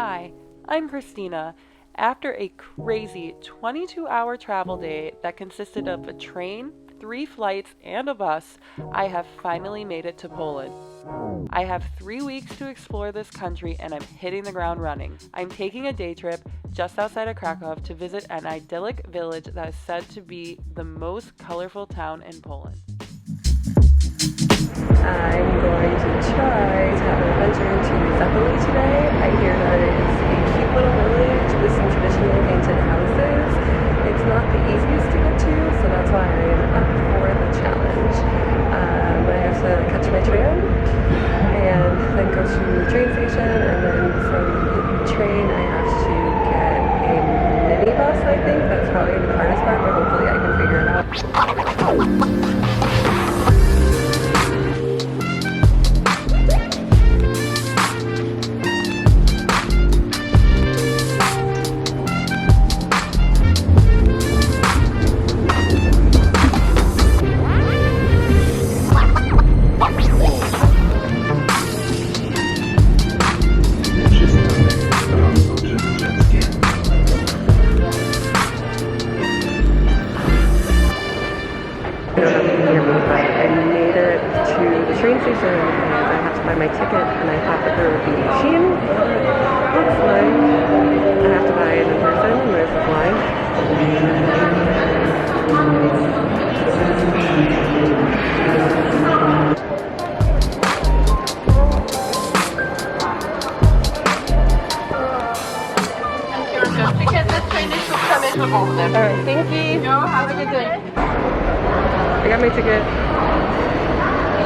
Hi, I'm Christina. After a crazy 22-hour travel day that consisted of a train, 3 flights, and a bus, I have finally made it to Poland. I have 3 weeks to explore this country and I'm hitting the ground running. I'm taking a day trip just outside of Krakow to visit an idyllic village that is said to be the most colorful town in Poland. I'm going to try to have an adventure into Zalipie today. I hear that it's a cute little village with some traditional painted houses. It's not the easiest to get to, so that's why I am up for the challenge. I have to catch my train and then go to the train station, and then from the train I have to get a minibus, I think. That's probably the hardest part, but hopefully I can figure it out. Train station and I have to buy my ticket, and I thought that there would be a machine. Looks like I have to buy it in person, and there's this line. Alright, thank you. Have a good day. I got my ticket.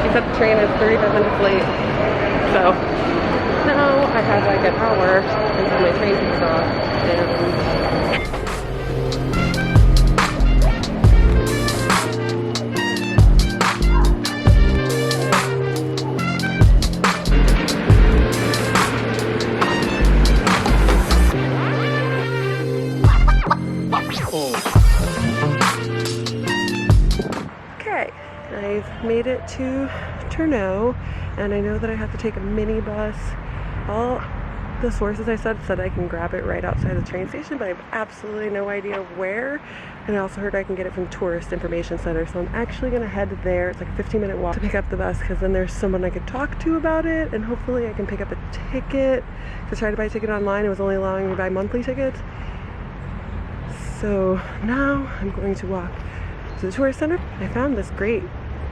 She said the train is 35 minutes late, so now I have like an hour until my train takes off, and I've made it to Turno, and I know that I have to take a minibus. All the sources I said I can grab it right outside the train station, but I have absolutely no idea where. And I also heard I can get it from Tourist Information Center, so I'm actually going to head there. It's like a 15-minute walk to pick up the bus, because then there's someone I could talk to about it, and hopefully I can pick up a ticket. I tried to buy a ticket online, it was only allowing me to buy monthly tickets. So now I'm going to walk to the tourist center. I found this great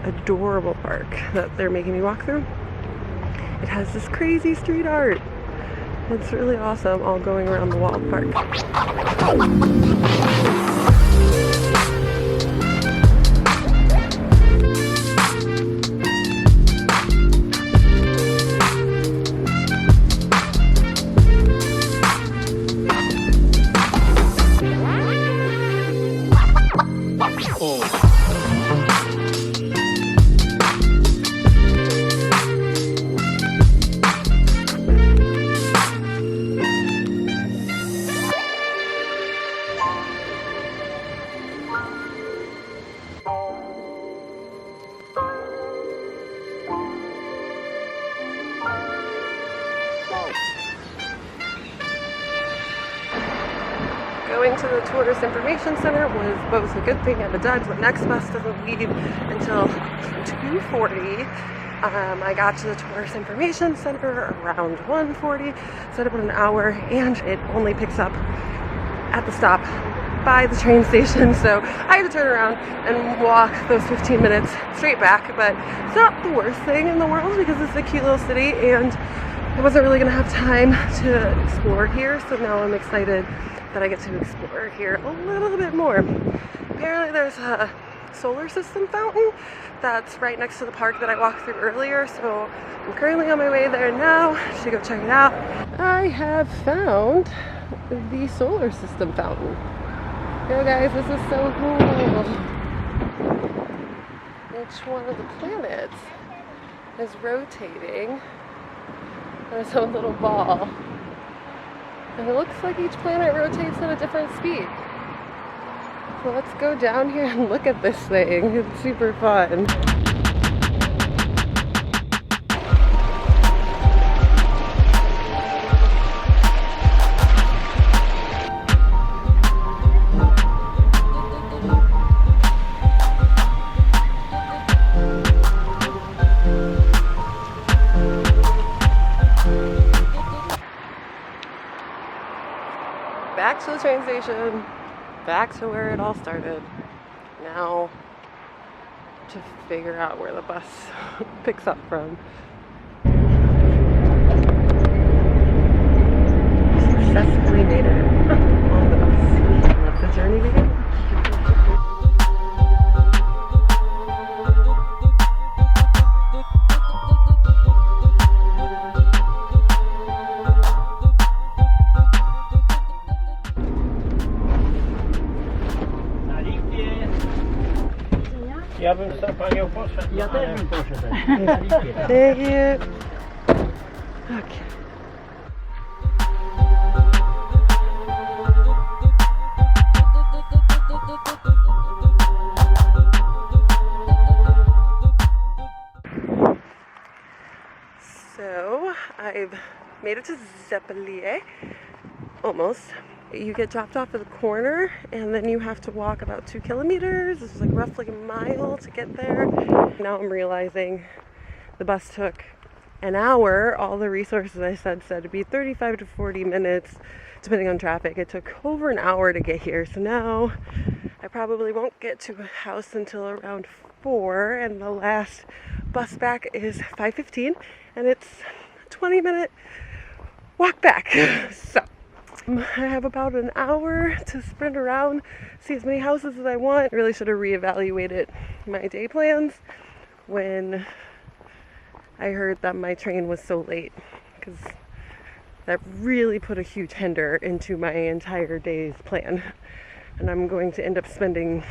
adorable park that they're making me walk through. It has this crazy street art. It's really awesome, all going around the walled park. Going to the Tourist Information Center was both a good thing and a bad. The next bus doesn't leave until 2:40. I got to the Tourist Information Center around 1:40, so about an hour, and it only picks up at the stop by the train station, so I had to turn around and walk those 15 minutes straight back. But it's not the worst thing in the world, because it's a cute little city, and I wasn't really going to have time to explore here, so now I'm excited that I get to explore here a little bit more. Apparently there's a solar system fountain that's right next to the park that I walked through earlier, so I'm currently on my way there now to go check it out. I have found the solar system fountain. Yo guys, this is so cool. Each one of the planets is rotating on its own little ball. And it looks like each planet rotates at a different speed. So let's go down here and look at this thing. It's super fun. back to the train station, back to where it all started. Now to figure out where the bus picks up from. Successfully made it on the bus. Let the journey begin. Ja bym za panią poszedł. Ja też bym poszedł. Thank you. Okay. So I've made it to Zalipie, almost. You get dropped off at the corner and then you have to walk about 2 kilometers. It's like roughly a mile to get there. Now I'm realizing the bus took an hour. All the resources I said to be 35 to 40 minutes depending on traffic. It took over an hour to get here. So now I probably won't get to a house until around 4, and the last bus back is 5:15, and it's a 20-minute walk back. So I have about an hour to sprint around, see as many houses as I want. I really should have reevaluated my day plans when I heard that my train was so late, because that really put a huge hinder into my entire day's plan. And I'm going to end up spending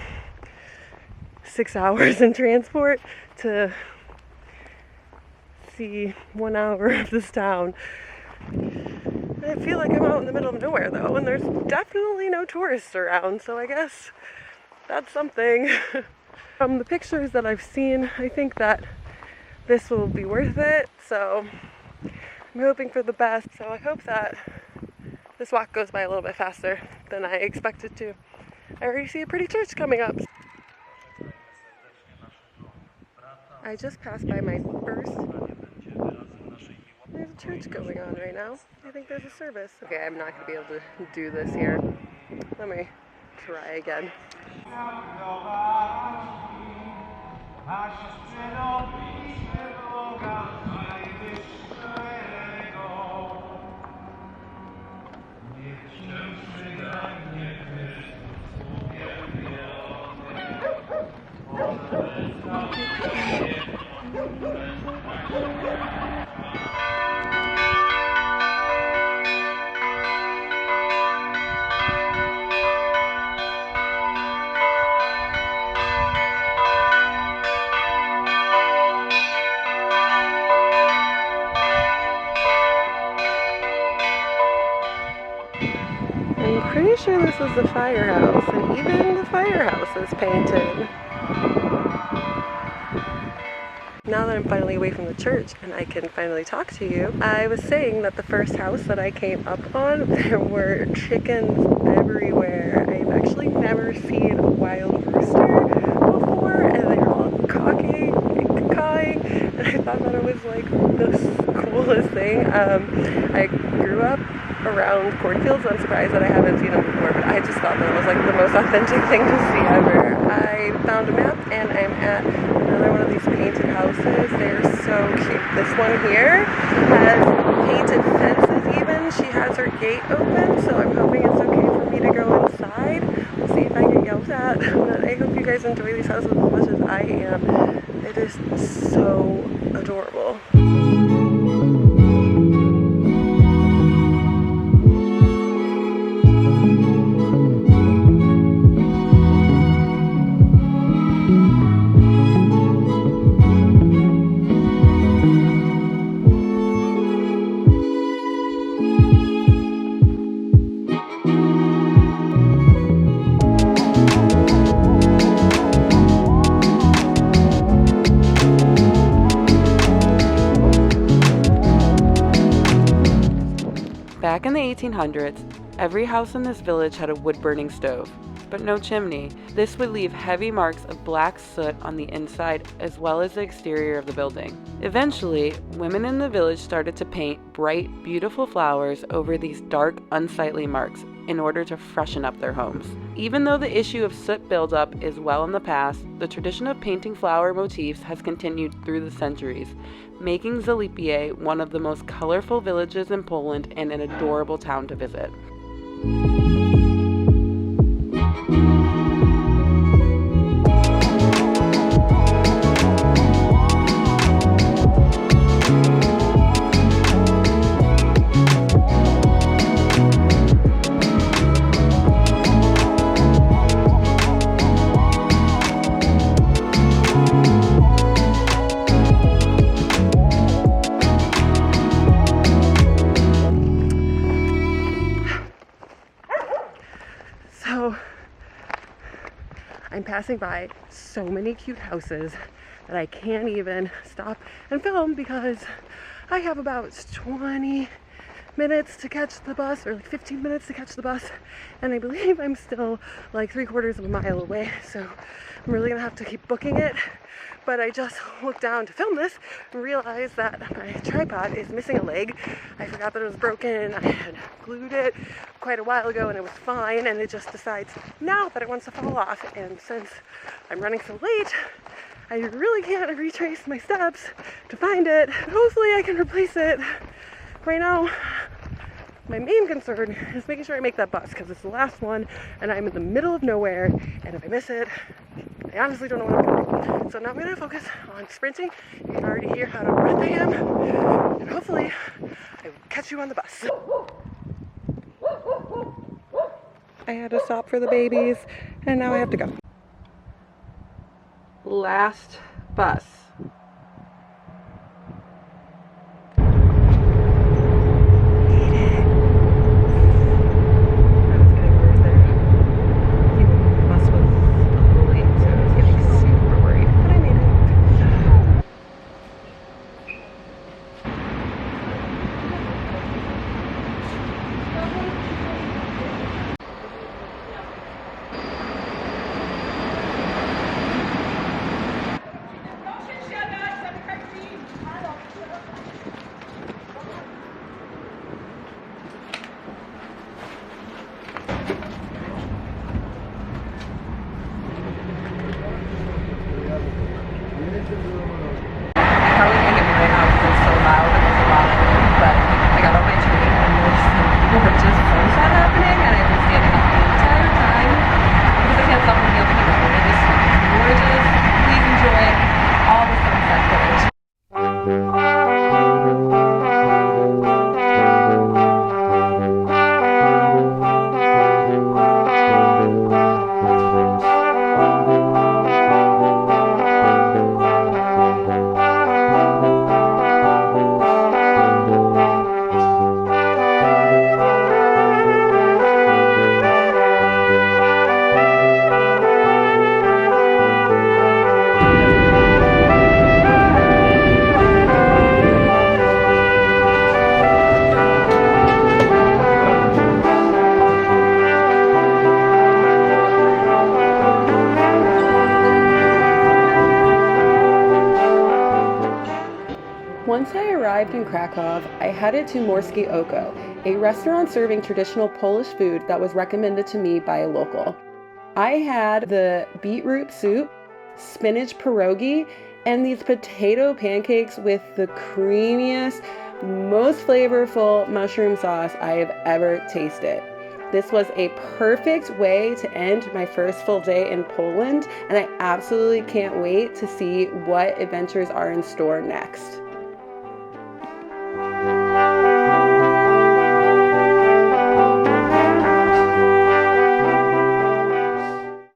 6 hours in transport to see 1 hour of this town. I feel like I'm out in the middle of nowhere though, and there's definitely no tourists around, so I guess that's something. From the pictures that I've seen, I think that this will be worth it, so I'm hoping for the best. So I hope that this walk goes by a little bit faster than I expected to. I already see a pretty church coming up. I just passed by my first. There's a church going on right now. I think there's a service. Okay, I'm not going to be able to do this here. Let me try again. I'm pretty sure this is the firehouse, and even the firehouse is painted. Now that I'm finally away from the church and I can finally talk to you, I was saying that the first house that I came up on, there were chickens everywhere. I've actually never seen a wild rooster before, and they're all cawing and cawing, and I thought that it was like the coolest thing. I grew up around cornfields, so I'm surprised that I haven't seen them before, but I just thought that it was like the most authentic thing to see ever. I found a map and I'm at another one of these painted houses. They're so cute. This one here has painted fences even. She has her gate open, so I'm hoping it's okay for me to go inside. We'll see if I get yelled at. But I hope you guys enjoy these houses as much as I am. It is so adorable. Back in the 1800s, every house in this village had a wood-burning stove. but no chimney. This would leave heavy marks of black soot on the inside as well as the exterior of the building. Eventually, women in the village started to paint bright, beautiful flowers over these dark, unsightly marks in order to freshen up their homes. Even though the issue of soot buildup is well in the past, the tradition of painting flower motifs has continued through the centuries, making Zalipie one of the most colorful villages in Poland and an adorable town to visit. So I'm passing by so many cute houses that I can't even stop and film because I have about 20 minutes to catch the bus, or like 15 minutes to catch the bus, and I believe I'm still like 3/4 of a mile away, so I'm really gonna have to keep booking it. But I just looked down to film this and realized that my tripod is missing a leg. I forgot that it was broken. I had glued it quite a while ago and it was fine, and it just decides now that it wants to fall off. And since I'm running so late, I really can't retrace my steps to find it. Hopefully I can replace it. Right now, my main concern is making sure I make that bus because it's the last one and I'm in the middle of nowhere, and if I miss it, I honestly don't know what I'm going to do. So now I'm going to focus on sprinting. You can already hear how out I am, and hopefully I will catch you on the bus. I had to stop for the babies and now I have to go. Last bus. Once I arrived in Krakow, I headed to Morskie Oko, a restaurant serving traditional Polish food that was recommended to me by a local. I had the beetroot soup, spinach pierogi, and these potato pancakes with the creamiest, most flavorful mushroom sauce I have ever tasted. This was a perfect way to end my first full day in Poland, and I absolutely can't wait to see what adventures are in store next.